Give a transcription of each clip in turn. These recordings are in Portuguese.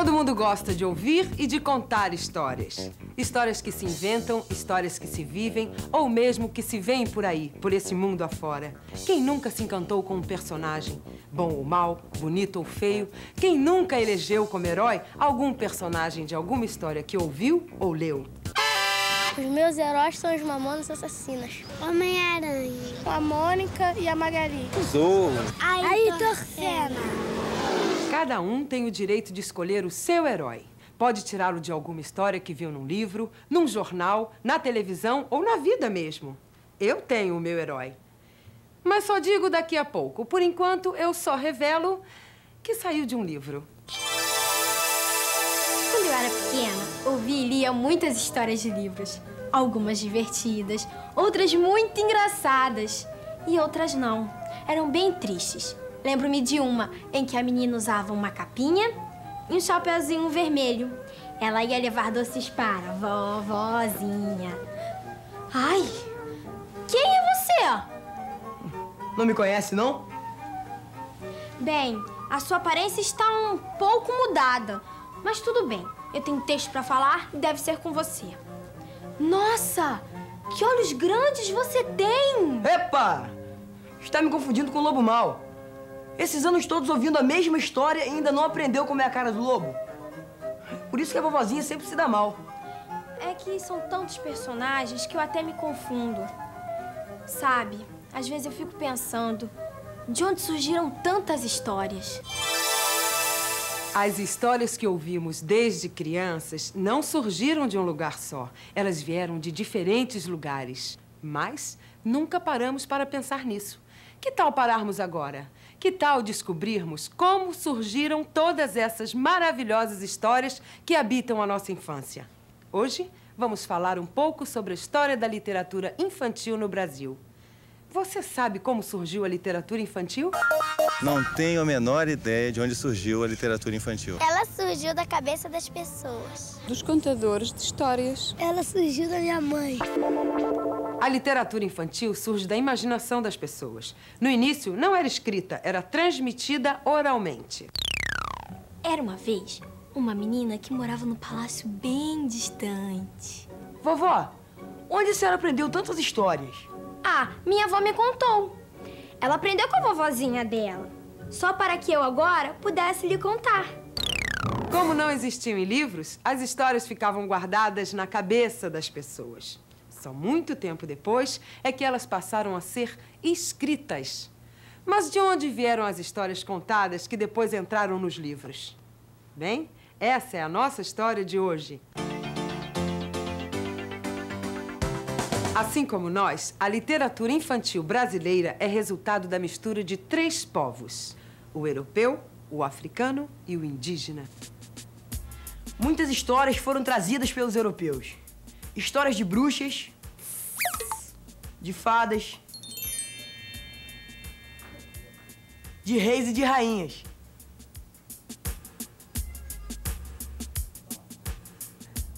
Todo mundo gosta de ouvir e de contar histórias. Histórias que se inventam, histórias que se vivem, ou mesmo que se veem por aí, por esse mundo afora. Quem nunca se encantou com um personagem? Bom ou mal, bonito ou feio? Quem nunca elegeu como herói algum personagem de alguma história que ouviu ou leu? Os meus heróis são os Mamonas Assassinas. Homem-Aranha. A Mônica e a Magali. Zorro. Ayrton Senna. Cada um tem o direito de escolher o seu herói. Pode tirá-lo de alguma história que viu num livro, num jornal, na televisão ou na vida mesmo. Eu tenho o meu herói. Mas só digo daqui a pouco. Por enquanto, eu só revelo que saiu de um livro. Quando eu era pequena, ouvi e lia muitas histórias de livros. Algumas divertidas, outras muito engraçadas e outras não. Eram bem tristes. Lembro-me de uma em que a menina usava uma capinha e um chapeuzinho vermelho. Ela ia levar doces para a vovozinha. Ai, quem é você? Não me conhece, não? Bem, a sua aparência está um pouco mudada. Mas tudo bem, eu tenho texto para falar e deve ser com você. Nossa, que olhos grandes você tem! Epa! Está me confundindo com o Lobo Mau. Esses anos todos ouvindo a mesma história e ainda não aprendeu como é a cara do lobo. Por isso que a vovozinha sempre se dá mal. É que são tantos personagens que eu até me confundo. Sabe, às vezes eu fico pensando, de onde surgiram tantas histórias? As histórias que ouvimos desde crianças não surgiram de um lugar só. Elas vieram de diferentes lugares. Mas nunca paramos para pensar nisso. Que tal pararmos agora? Que tal descobrirmos como surgiram todas essas maravilhosas histórias que habitam a nossa infância? Hoje, vamos falar um pouco sobre a história da literatura infantil no Brasil. Você sabe como surgiu a literatura infantil? Não tenho a menor ideia de onde surgiu a literatura infantil. Ela surgiu da cabeça das pessoas. Dos contadores de histórias. Ela surgiu da minha mãe. A literatura infantil surge da imaginação das pessoas. No início, não era escrita, era transmitida oralmente. Era uma vez uma menina que morava num palácio bem distante. Vovó, onde a senhora aprendeu tantas histórias? Ah, minha avó me contou. Ela aprendeu com a vovozinha dela, só para que eu agora pudesse lhe contar. Como não existiam em livros, as histórias ficavam guardadas na cabeça das pessoas. Só muito tempo depois é que elas passaram a ser escritas. Mas de onde vieram as histórias contadas que depois entraram nos livros? Bem, essa é a nossa história de hoje. Assim como nós, a literatura infantil brasileira é resultado da mistura de 3 povos: o europeu, o africano e o indígena. Muitas histórias foram trazidas pelos europeus. Histórias de bruxas, de fadas, de reis e de rainhas.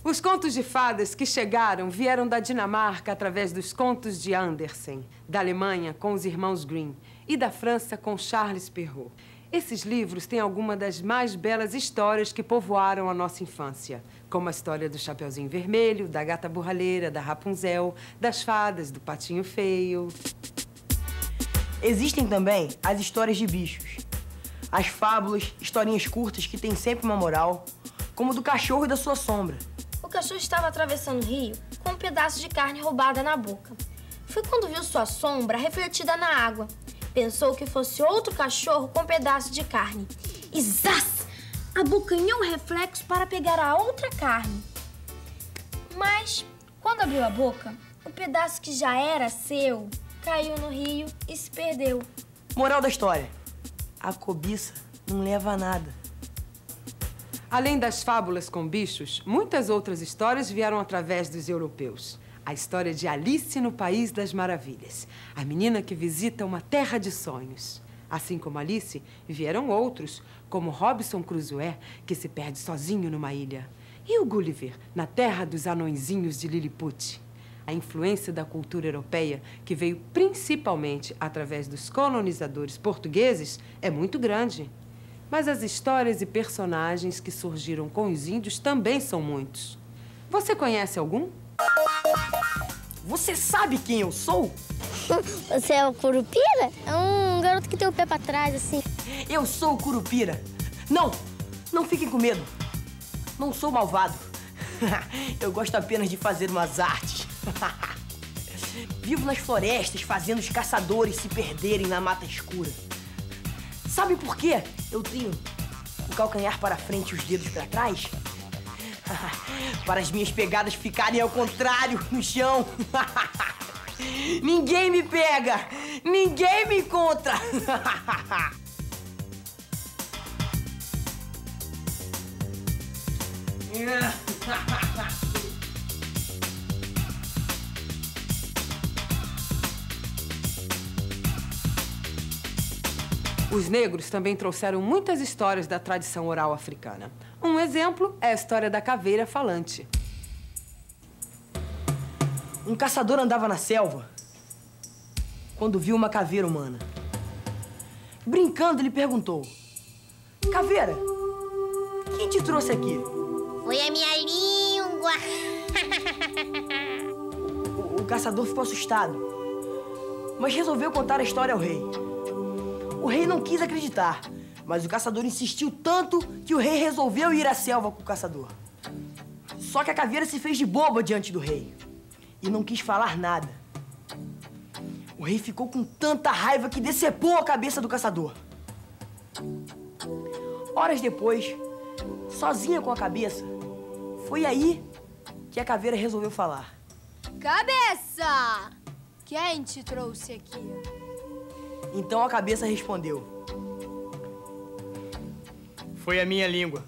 Os contos de fadas que chegaram vieram da Dinamarca através dos contos de Andersen, da Alemanha com os irmãos Grimm e da França com Charles Perrault. Esses livros têm algumas das mais belas histórias que povoaram a nossa infância, como a história do Chapeuzinho Vermelho, da Gata Borralheira, da Rapunzel, das fadas, do Patinho Feio. Existem também as histórias de bichos. As fábulas, historinhas curtas que têm sempre uma moral, como do cachorro e da sua sombra. O cachorro estava atravessando o rio com um pedaço de carne roubada na boca. Foi quando viu sua sombra refletida na água. Pensou que fosse outro cachorro com um pedaço de carne. E zás! Abocanhou o reflexo para pegar a outra carne. Mas, quando abriu a boca, o pedaço que já era seu caiu no rio e se perdeu. Moral da história: a cobiça não leva a nada. Além das fábulas com bichos, muitas outras histórias vieram através dos europeus. A história de Alice no País das Maravilhas, a menina que visita uma terra de sonhos. Assim como Alice, vieram outros, como Robinson Crusoe, que se perde sozinho numa ilha. E o Gulliver, na terra dos anõezinhos de Lilliput. A influência da cultura europeia, que veio principalmente através dos colonizadores portugueses, é muito grande. Mas as histórias e personagens que surgiram com os índios também são muitos. Você conhece algum? Você sabe quem eu sou? Você é o Curupira? É um garoto que tem o pé pra trás, assim. Eu sou o Curupira. Não fiquem com medo. Não sou malvado. Eu gosto apenas de fazer umas artes. Vivo nas florestas, fazendo os caçadores se perderem na mata escura. Sabe por quê? Eu tenho o calcanhar para frente e os dedos para trás? Para as minhas pegadas ficarem ao contrário no chão. Ninguém me pega! Ninguém me encontra! Os negros também trouxeram muitas histórias da tradição oral africana. Um exemplo é a história da caveira falante. Um caçador andava na selva quando viu uma caveira humana. Brincando, ele perguntou: Caveira, quem te trouxe aqui? Foi a minha língua. O caçador ficou assustado, mas resolveu contar a história ao rei. O rei não quis acreditar, mas o caçador insistiu tanto que o rei resolveu ir à selva com o caçador. Só que a caveira se fez de boba diante do rei e não quis falar nada. O rei ficou com tanta raiva que decepou a cabeça do caçador. Horas depois, sozinha com a cabeça, foi aí que a caveira resolveu falar. Cabeça! Quem te trouxe aqui? Então a cabeça respondeu: Foi a minha língua.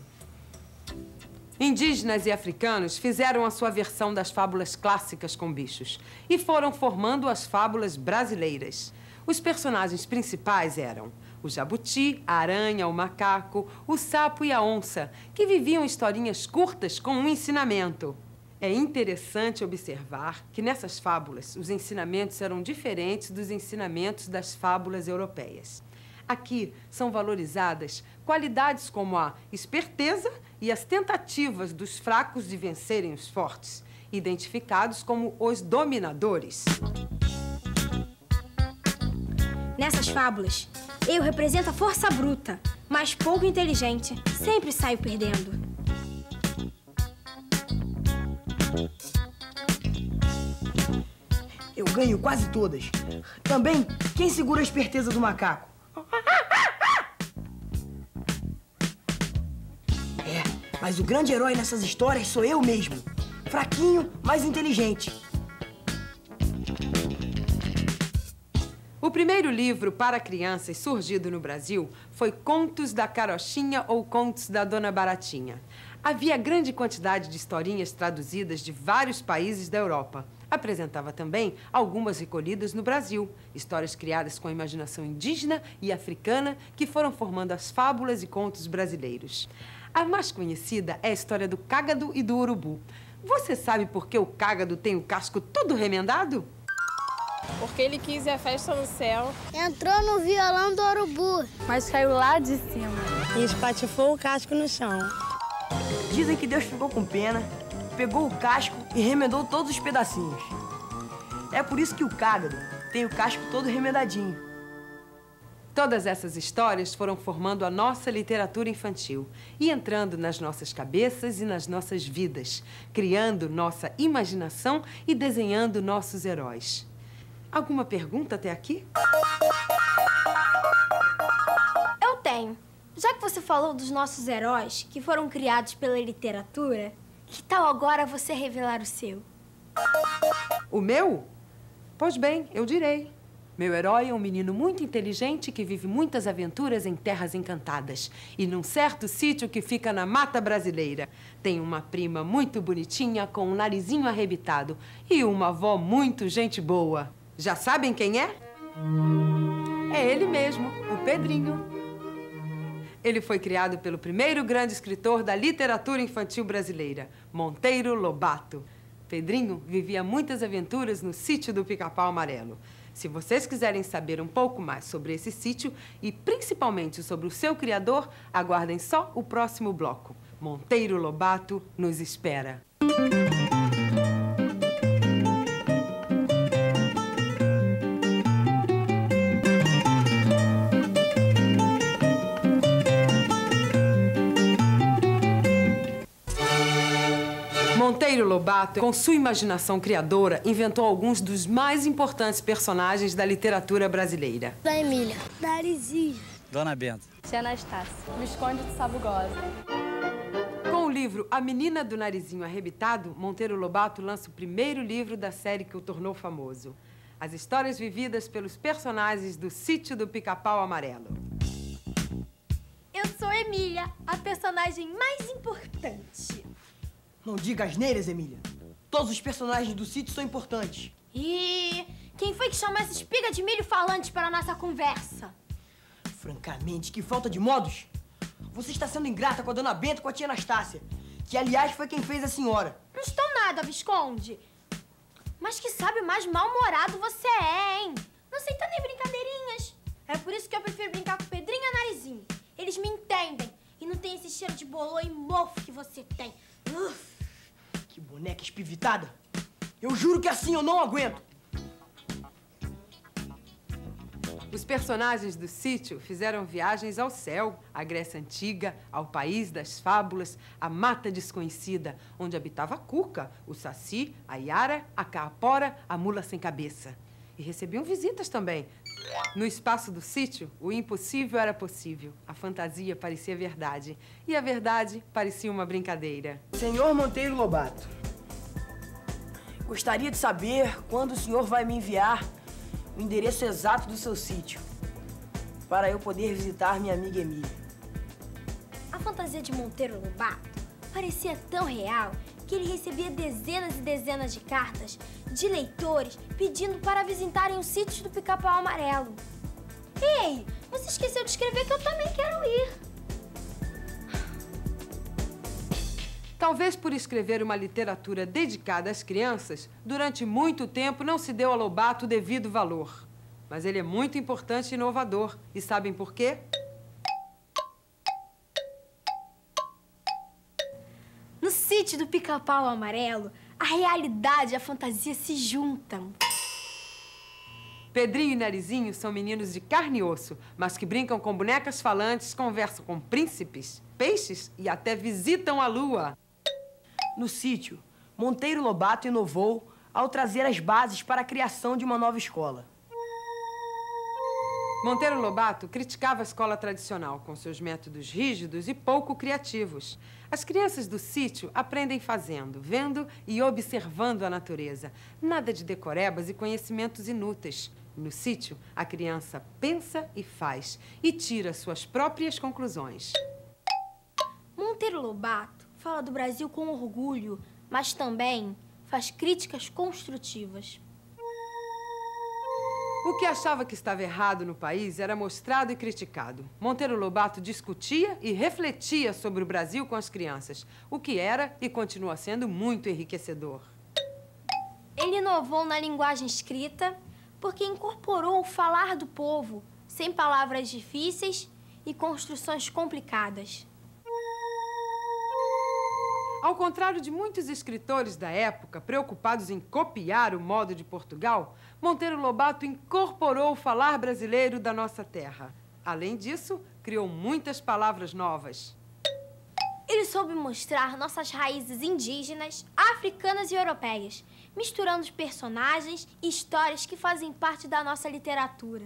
Indígenas e africanos fizeram a sua versão das fábulas clássicas com bichos e foram formando as fábulas brasileiras. Os personagens principais eram o jabuti, a aranha, o macaco, o sapo e a onça, que viviam historinhas curtas com um ensinamento. É interessante observar que nessas fábulas os ensinamentos eram diferentes dos ensinamentos das fábulas europeias. Aqui são valorizadas qualidades como a esperteza e as tentativas dos fracos de vencerem os fortes, identificados como os dominadores. Nessas fábulas, eu represento a força bruta, mas pouco inteligente. Sempre saio perdendo. Eu ganho quase todas. Também, quem segura a esperteza do macaco? Mas o grande herói nessas histórias sou eu mesmo. Fraquinho, mas inteligente. O primeiro livro para crianças surgido no Brasil foi Contos da Carochinha ou Contos da Dona Baratinha. Havia grande quantidade de historinhas traduzidas de vários países da Europa. Apresentava também algumas recolhidas no Brasil, histórias criadas com a imaginação indígena e africana que foram formando as fábulas e contos brasileiros. A mais conhecida é a história do cágado e do urubu. Você sabe por que o cágado tem o casco todo remendado? Porque ele quis ir à festa no céu. Entrou no violão do urubu. Mas caiu lá de cima e espatifou o casco no chão. Dizem que Deus ficou com pena, pegou o casco e remendou todos os pedacinhos. É por isso que o cágado tem o casco todo remendadinho. Todas essas histórias foram formando a nossa literatura infantil e entrando nas nossas cabeças e nas nossas vidas, criando nossa imaginação e desenhando nossos heróis. Alguma pergunta até aqui? Eu tenho. Já que você falou dos nossos heróis, que foram criados pela literatura, que tal agora você revelar o seu? O meu? Pois bem, eu direi. Meu herói é um menino muito inteligente que vive muitas aventuras em terras encantadas e num certo sítio que fica na mata brasileira. Tem uma prima muito bonitinha com um narizinho arrebitado e uma avó muito gente boa. Já sabem quem é? É ele mesmo, o Pedrinho. Ele foi criado pelo primeiro grande escritor da literatura infantil brasileira, Monteiro Lobato. Pedrinho vivia muitas aventuras no sítio do Pica-Pau Amarelo. Se vocês quiserem saber um pouco mais sobre esse sítio e principalmente sobre o seu criador, aguardem só o próximo bloco. Monteiro Lobato nos espera. Monteiro Lobato, com sua imaginação criadora, inventou alguns dos mais importantes personagens da literatura brasileira. Da Emília. Narizinho. Dona Benta. Tia Anastácia. Visconde de Sabugosa. Com o livro A Menina do Narizinho Arrebitado, Monteiro Lobato lança o primeiro livro da série que o tornou famoso. As histórias vividas pelos personagens do Sítio do Pica-Pau Amarelo. Eu sou Emília, a personagem mais importante. Não diga asneiras, Emília. Todos os personagens do sítio são importantes. E quem foi que chamou essa espiga de milho falante para a nossa conversa? Francamente, que falta de modos. Você está sendo ingrata com a Dona Benta e com a tia Anastácia, que, aliás, foi quem fez a senhora. Não estou nada, Visconde. Mas que sabe mais mal-humorado você é, hein? Não aceita nem brincadeirinhas. É por isso que eu prefiro brincar com Pedrinho e Narizinho. Eles me entendem e não tem esse cheiro de bolô e mofo que você tem. Que boneca espivitada. Eu juro que assim eu não aguento. Os personagens do sítio fizeram viagens ao céu, à Grécia Antiga, ao país das fábulas, à mata desconhecida, onde habitava a Cuca, o Saci, a Iara, a Caapora, a mula sem cabeça. E recebiam visitas também. No espaço do sítio, o impossível era possível. A fantasia parecia verdade. E a verdade parecia uma brincadeira. Senhor Monteiro Lobato, gostaria de saber quando o senhor vai me enviar o endereço exato do seu sítio, para eu poder visitar minha amiga Emília. A fantasia de Monteiro Lobato parecia tão real que ele recebia dezenas e dezenas de cartas de leitores pedindo para visitarem o sítio do Pica-Pau Amarelo. Ei, você esqueceu de escrever que eu também quero ir. Talvez por escrever uma literatura dedicada às crianças, durante muito tempo não se deu a Lobato o devido valor. Mas ele é muito importante e inovador. E sabem por quê? No sítio do Pica-Pau Amarelo, a realidade e a fantasia se juntam. Pedrinho e Narizinho são meninos de carne e osso, mas que brincam com bonecas falantes, conversam com príncipes, peixes e até visitam a lua. No sítio, Monteiro Lobato inovou ao trazer as bases para a criação de uma nova escola. Monteiro Lobato criticava a escola tradicional, com seus métodos rígidos e pouco criativos. As crianças do sítio aprendem fazendo, vendo e observando a natureza. Nada de decorebas e conhecimentos inúteis. No sítio, a criança pensa e faz, e tira suas próprias conclusões. Monteiro Lobato fala do Brasil com orgulho, mas também faz críticas construtivas. O que achava que estava errado no país era mostrado e criticado. Monteiro Lobato discutia e refletia sobre o Brasil com as crianças, o que era e continua sendo muito enriquecedor. Ele inovou na linguagem escrita porque incorporou o falar do povo, sem palavras difíceis e construções complicadas. Ao contrário de muitos escritores da época, preocupados em copiar o modo de Portugal, Monteiro Lobato incorporou o falar brasileiro da nossa terra. Além disso, criou muitas palavras novas. Ele soube mostrar nossas raízes indígenas, africanas e europeias, misturando os personagens e histórias que fazem parte da nossa literatura.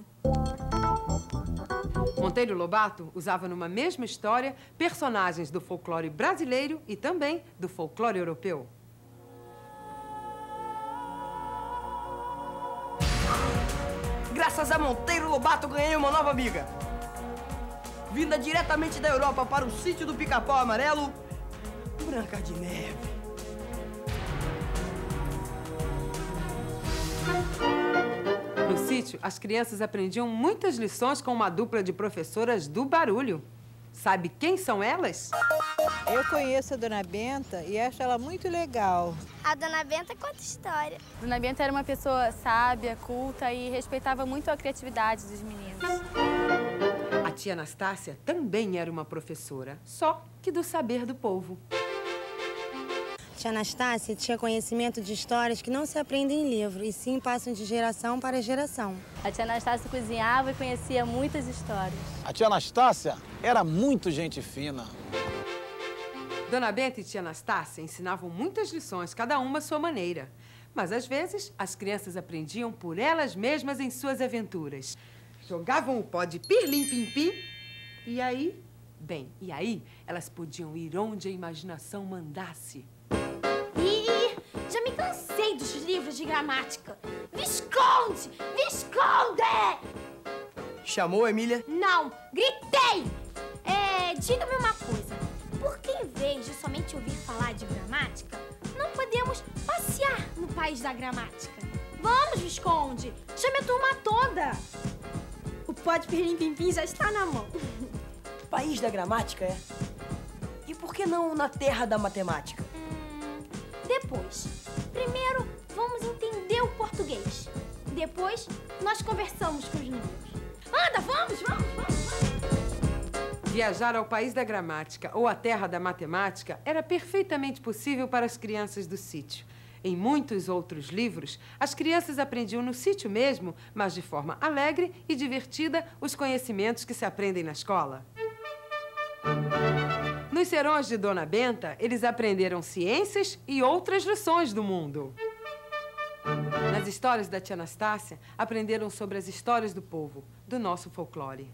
Monteiro Lobato usava numa mesma história personagens do folclore brasileiro e também do folclore europeu. Graças a Monteiro Lobato, eu ganhei uma nova amiga. Vinda diretamente da Europa para o sítio do Pica-Pau Amarelo, Branca de Neve. No sítio, as crianças aprendiam muitas lições com uma dupla de professoras do barulho. Sabe quem são elas? Eu conheço a Dona Benta e acho ela muito legal. A Dona Benta conta história. Dona Benta era uma pessoa sábia, culta e respeitava muito a criatividade dos meninos. A tia Anastácia também era uma professora, só que do saber do povo. Tia Anastácia tinha conhecimento de histórias que não se aprendem em livro, e sim passam de geração para geração. A tia Anastácia cozinhava e conhecia muitas histórias. A tia Anastácia era muito gente fina. Dona Benta e tia Anastácia ensinavam muitas lições, cada uma à sua maneira. Mas, às vezes, as crianças aprendiam por elas mesmas em suas aventuras. Jogavam o pó de pirlim-pim-pim e aí... Bem, e aí elas podiam ir onde a imaginação mandasse. Já me cansei dos livros de gramática. Visconde! Visconde! Chamou, Emília? Não, gritei! Diga-me uma coisa. Por que, em vez de somente ouvir falar de gramática, não podemos passear no país da gramática? Vamos, Visconde! Chame a turma toda! O pó de pirlim-pim-pim já está na mão. País da gramática, é? E por que não na terra da matemática? Depois. Primeiro, vamos entender o português. Depois, nós conversamos com os números. Anda, vamos! Viajar ao país da gramática ou à terra da matemática era perfeitamente possível para as crianças do sítio. Em muitos outros livros, as crianças aprendiam no sítio mesmo, mas de forma alegre e divertida, os conhecimentos que se aprendem na escola. Nos serões de Dona Benta, eles aprenderam ciências e outras lições do mundo. Nas histórias da tia Anastácia, aprenderam sobre as histórias do povo, do nosso folclore.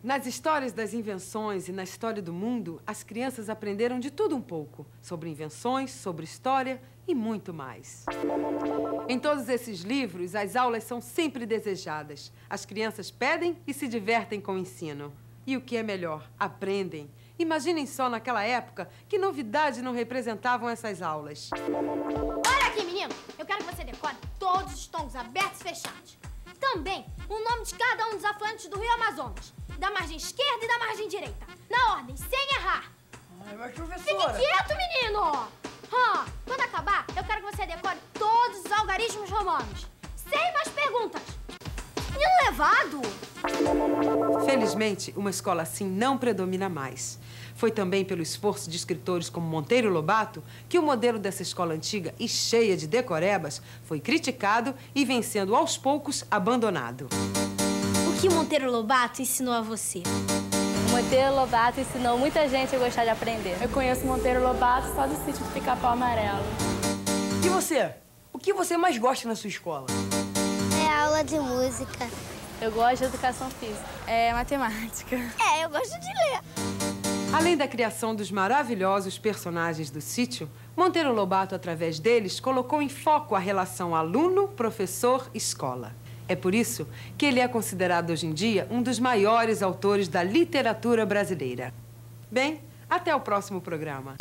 Nas histórias das invenções e na história do mundo, as crianças aprenderam de tudo um pouco, sobre invenções, sobre história e muito mais. Em todos esses livros, as aulas são sempre desejadas. As crianças pedem e se divertem com o ensino. E o que é melhor, aprendem. Imaginem só naquela época que novidade não representavam essas aulas. Olha aqui, menino! Eu quero que você decore todos os tons abertos e fechados. Também o nome de cada um dos afluentes do Rio Amazonas. Da margem esquerda e da margem direita. Na ordem, sem errar. Ai, mas professora... Fique quieto, menino! Quando acabar, eu quero que você decore todos os algarismos romanos. Sem mais perguntas. Menino levado! Felizmente, uma escola assim não predomina mais. Foi também pelo esforço de escritores como Monteiro Lobato que o modelo dessa escola antiga e cheia de decorebas foi criticado e vem sendo, aos poucos, abandonado. O que Monteiro Lobato ensinou a você? Monteiro Lobato ensinou muita gente a gostar de aprender. Eu conheço Monteiro Lobato só do sítio do Pica-Pau Amarelo. E você? O que você mais gosta na sua escola? É aula de música. Eu gosto de educação física. É matemática. Eu gosto de ler. Além da criação dos maravilhosos personagens do sítio, Monteiro Lobato, através deles, colocou em foco a relação aluno-professor-escola. É por isso que ele é considerado hoje em dia um dos maiores autores da literatura brasileira. Bem, até o próximo programa.